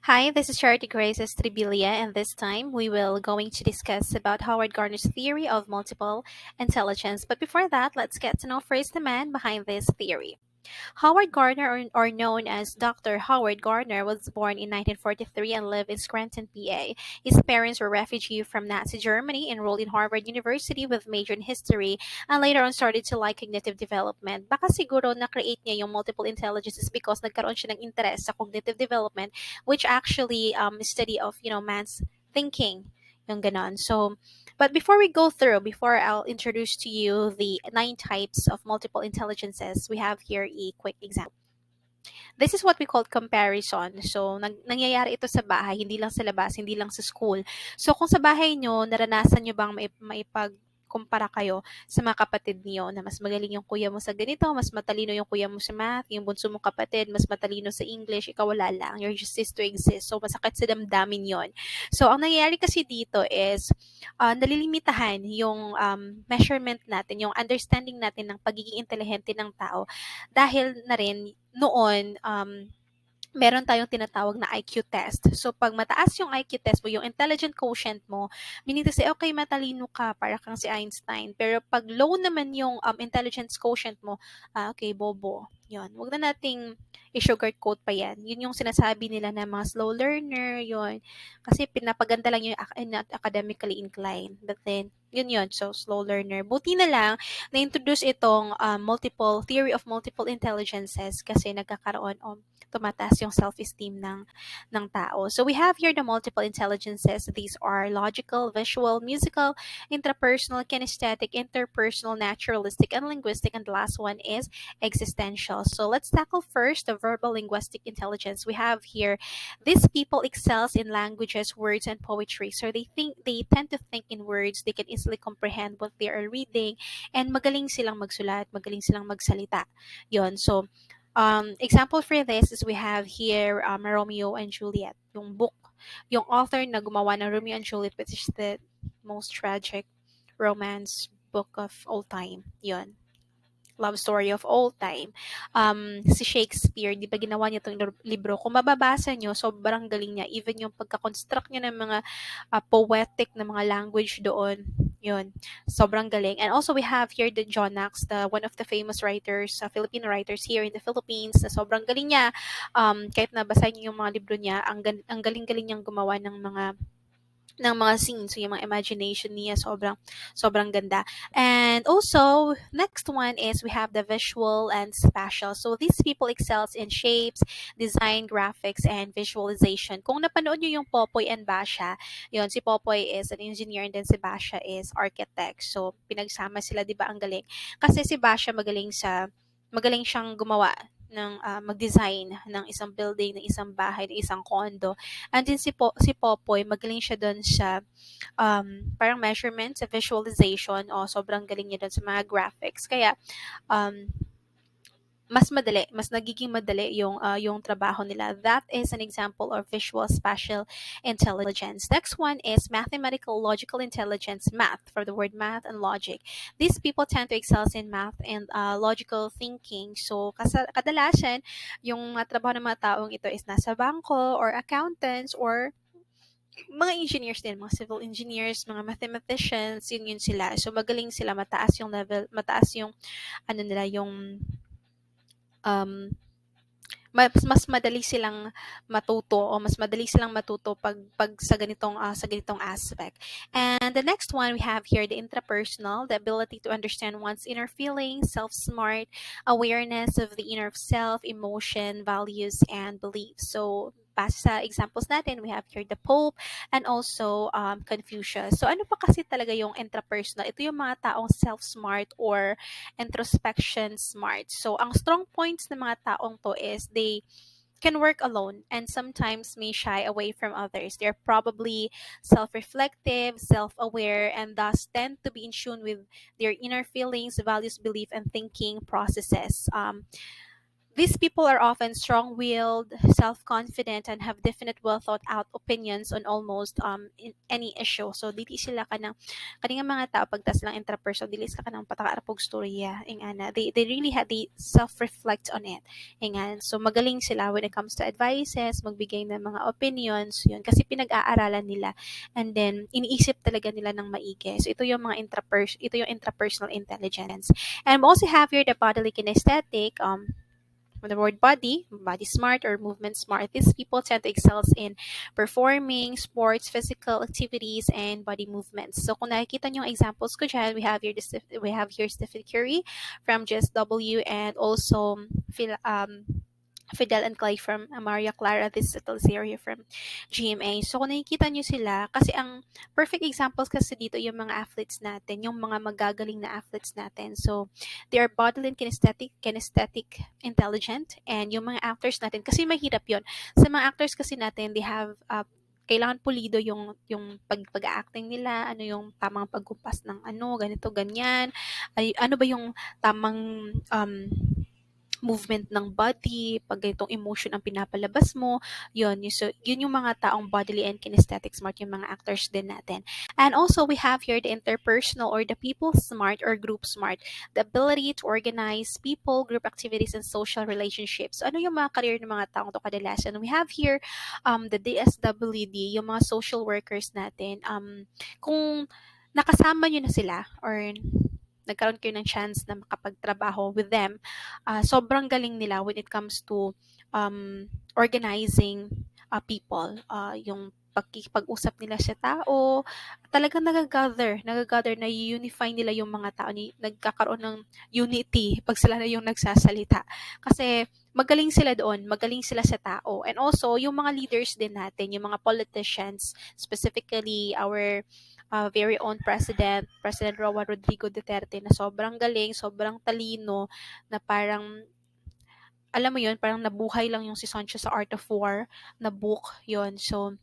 Hi, this is Charity Grace Estribilia, and this time we will going to discuss about Howard Gardner's theory of multiple intelligence. But before that, let's get to know first the man behind this theory. Howard Gardner, or known as Dr. Howard Gardner, was born in 1943 and lived in Scranton, PA. His parents were refugees from Nazi Germany, enrolled in Harvard University with major in history, and later on started to like cognitive development. Baka siguro na-create niya yung multiple intelligences because nagkaroon siya ng interest sa cognitive development, which actually study of, man's thinking, yung ganon. So, but before we go through, before I'll introduce to you the nine types of multiple intelligences, we have here a quick example. This is what we call comparison. So, nangyayari ito sa bahay, hindi lang sa labas, hindi lang sa school. So, kung sa bahay nyo, naranasan nyo bang maipag kumpara kayo sa mga kapatid niyo na mas magaling yung kuya mo sa ganito, mas matalino yung kuya mo sa math, yung bunso mong kapatid, mas matalino sa English, ikaw wala lang. You're just ceased to exist. So, masakit sa damdamin yon. So, ang nangyayari kasi dito is, nalilimitahan yung measurement natin, yung understanding natin ng pagiging intelihente ng tao dahil na rin noon, meron tayong tinatawag na IQ test. So, pag mataas yung IQ test mo, yung intelligent quotient mo, meaning to say, okay, matalino ka, para kang si Einstein. Pero pag low naman yung intelligence quotient mo, okay, bobo. Yun. Huwag na nating i-sugarcoat pa yan. Yun yung sinasabi nila na mga slow learner, yun. Kasi pinapaganda lang yung not academically inclined. But then, yun. So, slow learner. Buti na lang, na-introduce itong theory of multiple intelligences kasi nagkakaroon tumataas yung self-esteem ng tao. So we have here the multiple intelligences. These are logical, visual, musical, intrapersonal, kinesthetic, interpersonal, naturalistic, and linguistic. And the last one is existential. So let's tackle first the verbal linguistic intelligence. We have here these people excels in languages, words, and poetry. So they tend to think in words. They can easily comprehend what they are reading, and magaling silang magsulat, magaling silang magsalita. Yon. So example for this is we have here Romeo and Juliet, yung book, yung author na gumawa ng Romeo and Juliet, which is the most tragic romance book of all time. Yun. Love story of all time. Si Shakespeare, di ba ginawa niya itong libro? Kung mababasa nyo, sobrang galing niya. Even yung pagka-construct niya ng mga poetic na mga language doon, yun, sobrang galing. And also we have here the John Knox, one of the famous writers, Filipino writers here in the Philippines, na sobrang galing niya. Kahit nabasahin niyo yung mga libro niya, ang galing-galing niyang gumawa ng mga scenes. So, yung mga imagination niya, sobrang ganda. And also, next one is we have the visual and spatial. So, these people excels in shapes, design, graphics, and visualization. Kung napanood nyo yung Popoy and Basha, yun, si Popoy is an engineer and then si Basha is architect. So, pinagsama sila, di ba, ang galing. Kasi si Basha magaling siyang gumawa ng mag-design ng isang building, ng isang bahay, ng isang condo. And then si Popoy, magaling siya doon sa parang measurement, sa visualization, o sobrang galing niya doon sa mga graphics. Kaya, um, mas nagiging madali yung trabaho nila. That is an example of visual spatial intelligence. Next one is mathematical logical intelligence, math, for the word math and logic. These people tend to excel in math and logical thinking. So, kadalasan, yung trabaho ng mga taong ito is nasa bangko or accountants or mga engineers din, mga civil engineers, mga mathematicians, yun sila. So, magaling sila, mataas yung level, mataas yung, nila, yung um, mas madali silang matuto o mas madali silang matuto pag sa ganitong aspect. And the next one we have here, the intrapersonal, the ability to understand one's inner feelings, self-smart, awareness of the inner self, emotion, values, and beliefs. So, base sa examples natin, we have here the Pope and also Confucius. So, ano pa kasi talaga yung intrapersonal? Ito yung mga taong self-smart or introspection smart. So, ang strong points ng mga taong to is they can work alone and sometimes may shy away from others. They're probably self-reflective, self-aware, and thus tend to be in tune with their inner feelings, values, belief, and thinking processes. These people are often strong-willed, self-confident, and have definite well-thought-out opinions on almost in any issue. So dili sila kanang kaning mga tao pagtas lang intraperson dili sila kanang pataka-arapog storya ingana. They really had they self-reflect on it. Ingan. So magaling sila when it comes to advices, magbigay ng mga opinions, yun kasi pinag-aaralan nila. And then iniisip talaga nila ng maigi. So ito yung intrapersonal intelligence. And we also have here the bodily kinesthetic the word body smart or movement smart. These people tend to excel in performing sports, physical activities, and body movements. So kung nakikita niyo yung examples ko dyan, we have here Stephen Curry from GSW and also Fidel and Clay from Maria Clara, this little series from GMA. So kung nakikita nyo sila, kasi ang perfect examples kasi dito yung mga athletes natin, yung mga magagaling na athletes natin. So they are bodily and kinesthetic intelligent, and yung mga actors natin, kasi mahirap yon. Sa mga actors kasi natin, they have kailangan pulido yung pag-acting nila, ano yung tamang pagkumpas ng ano, ganito, ganyan. Ay, ano ba yung tamang movement ng body, pag ganitong emotion ang pinapalabas mo, so, yun yung mga taong bodily and kinesthetic smart, yung mga actors din natin. And also, we have here the interpersonal or the people smart or group smart, the ability to organize people, group activities, and social relationships. So, ano yung mga career ng mga taong to kadalasan? We have here the DSWD, yung mga social workers natin. Kung nakasama nyo na sila or nagkaroon kayo ng chance na makapagtrabaho with them, sobrang galing nila when it comes to organizing people. Yung pag-usap nila sa tao, talagang nagagather na unify nila yung mga tao, nagkakaroon ng unity pag sila na yung nagsasalita. Kasi magaling sila doon, magaling sila sa tao. And also, yung mga leaders din natin, yung mga politicians, specifically our very own President Roa Rodrigo Duterte, na sobrang galing, sobrang talino, na parang alam mo yun, parang nabuhay lang yung si Sancho sa Art of War na book yon. So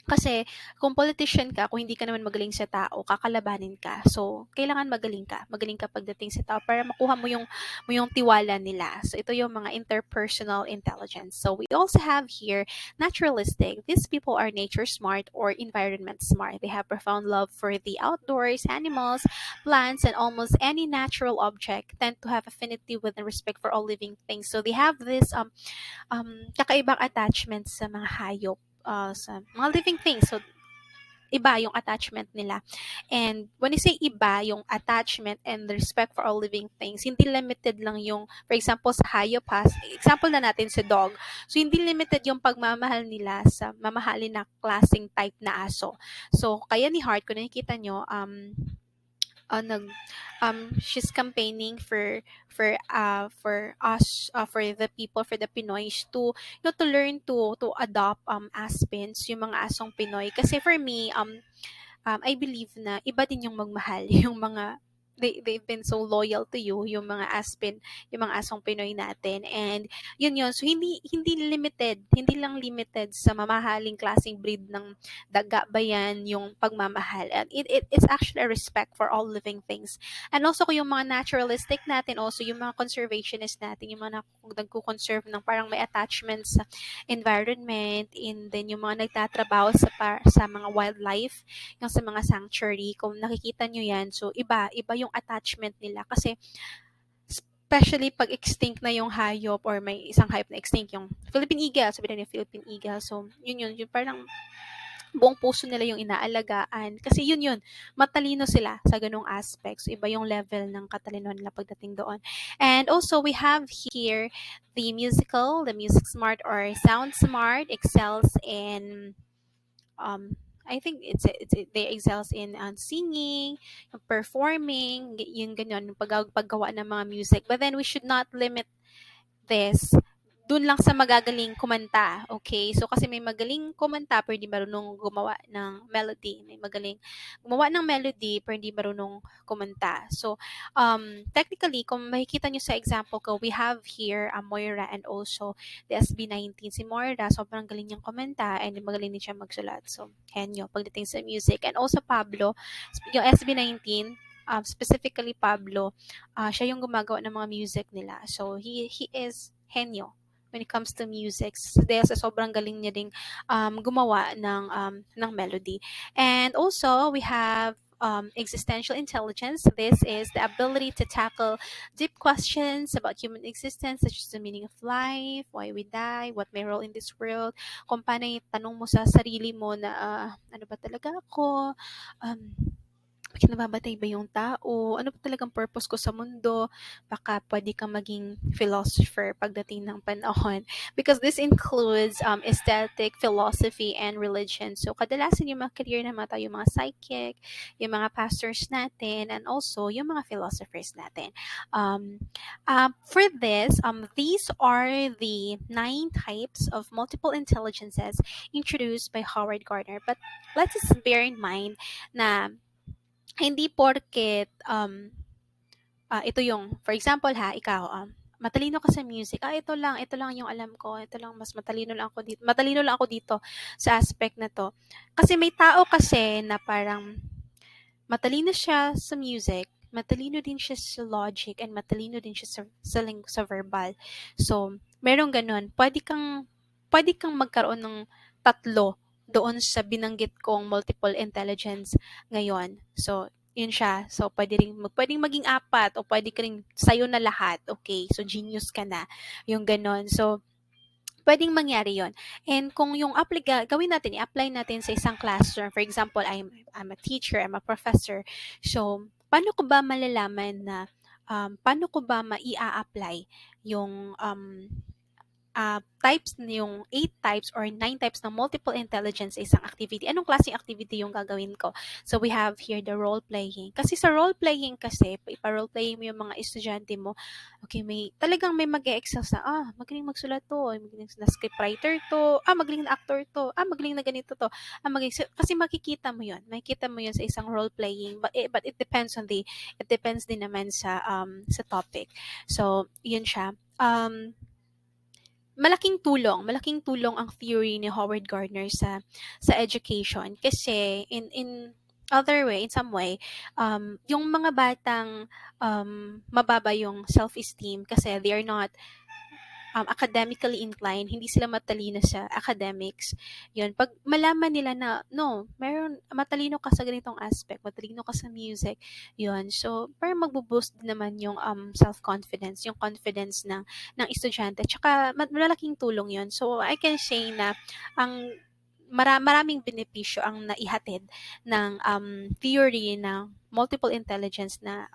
kasi kung politician ka, kung hindi ka naman magaling sa tao, kakalabanin ka. So, kailangan magaling ka. Magaling ka pagdating sa tao para makuha mo yung tiwala nila. So, ito yung mga interpersonal intelligence. So, we also have here naturalistic. These people are nature smart or environment smart. They have profound love for the outdoors, animals, plants, and almost any natural object, tend to have affinity with and respect for all living things. So, they have this kakaibang attachments sa mga hayop, sa mga living things. So, iba yung attachment nila. And when you say iba yung attachment and respect for all living things, hindi limited lang yung, for example, sa hayop ha, example na natin sa dog. So, hindi limited yung pagmamahal nila sa mamahalin na klaseng type na aso. So, kaya ni Heart, kung nakikita nyo, nag she's campaigning for us, for the people, for the Pinoys to to learn to adopt aspens, yung mga asong Pinoy. Kasi for me, I believe na iba din yung magmahal, yung mga they've been so loyal to you, yung mga Aspen, yung mga asong Pinoy natin. And yun. So, hindi lang limited sa mamahaling klaseng breed ng daga ba yan, yung pagmamahal. And it's actually a respect for all living things. And also, kung yung mga naturalistic natin, also yung mga conservationist natin, yung mga nagko-conserve ng parang may attachments sa environment, and then yung mga nagtatrabaho sa mga wildlife, yung sa mga sanctuary, kung nakikita nyo yan, so iba yung attachment nila. Kasi especially pag extinct na yung hayop or may isang hayop na extinct, yung Philippine eagle, sabi na yung Philippine eagle, so yun parang buong puso nila yung inaalagaan. Kasi yun, matalino sila sa ganung aspects. So, iba yung level ng katalinohan nila pagdating doon. And also, we have here the music smart or sound smart, excels in I think they excels in singing, performing, yung ganyan, paggawa ng mga music. But then we should not limit this dun lang sa magagaling kumanta. Okay? So, kasi may magaling kumanta pero hindi marunong gumawa ng melody. May magaling gumawa ng melody pero hindi marunong kumanta. So, technically, kung makikita nyo sa example ko, we have here Moira and also the SB19. Si Moira, sobrang galing niyang kumanta and magaling din siya magsulat. So, henyo, pagdating sa music. And also Pablo, yung SB19, specifically Pablo, siya yung gumagawa ng mga music nila. So, he is henyo when it comes to music. Dahil sa sobrang galing niya ding gumawa ng melody. And also, we have existential intelligence. This is the ability to tackle deep questions about human existence, such as the meaning of life, why we die, what may role in this world. Kung paano yung tanong mo sa sarili mo na, ano ba talaga ako? Um, bakit namamatay ba yung tao? Ano ba talagang purpose ko sa mundo? Baka pwede kang maging philosopher pagdating ng panahon. Because this includes aesthetic, philosophy, and religion. So, kadalasan yung mga career na mga tayo, yung mga psychic, yung mga pastors natin, and also yung mga philosophers natin. For this, these are the 9 types of multiple intelligences introduced by Howard Gardner. But let's just bear in mind na hindi porket ito yung for example ikaw matalino ka sa music. Ito lang yung alam ko. Ito lang mas matalino lang ako dito sa aspect na to. Kasi may tao kasi na parang matalino siya sa music, matalino din siya sa logic, and matalino din siya sa verbal. So, merong ganun. Pwede kang magkaroon ng tatlo doon sa binanggit kong multiple intelligence ngayon. So, yun siya. So, pwedeng maging apat o pwede ka rin sa'yo na lahat. Okay, so genius ka na. Yung ganon. So, pwedeng mangyari yon. And kung yung gawin natin, i-apply natin sa isang classroom. For example, I'm a teacher, I'm a professor. So, paano ko ba malalaman na, paano ko ba apply yung yung 8 types or 9 types ng multiple intelligence sa isang activity? Anong klaseng activity yung gagawin ko? So, we have here the role playing. Kasi sa role playing kasi, ipa-role playing mo yung mga estudyante mo, okay, talagang may mag-e-excel sa, magaling magsulat to, magaling na scriptwriter to, magaling na actor to, magaling na ganito to, kasi makikita mo yun sa isang role playing, but it depends din naman sa topic. So, yun siya. Malaking tulong ang theory ni Howard Gardner sa education kasi in some way, yung mga batang mababa yung self-esteem kasi they are not academically inclined, hindi sila matalino sa academics. Yun, pag malaman nila na, no, matalino ka sa ganitong aspect, matalino ka sa music, yun. So, parang magbo-boost din naman yung self-confidence, yung confidence ng estudyante. Tsaka, malaking tulong yun. So, I can say na ang maraming benepisyo ang naihatid ng theory ng multiple intelligence na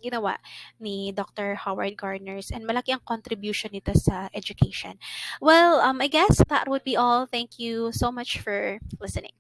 ginawa ni Dr. Howard Gardner, and malaki ang contribution nito sa education. Well, I guess that would be all. Thank you so much for listening.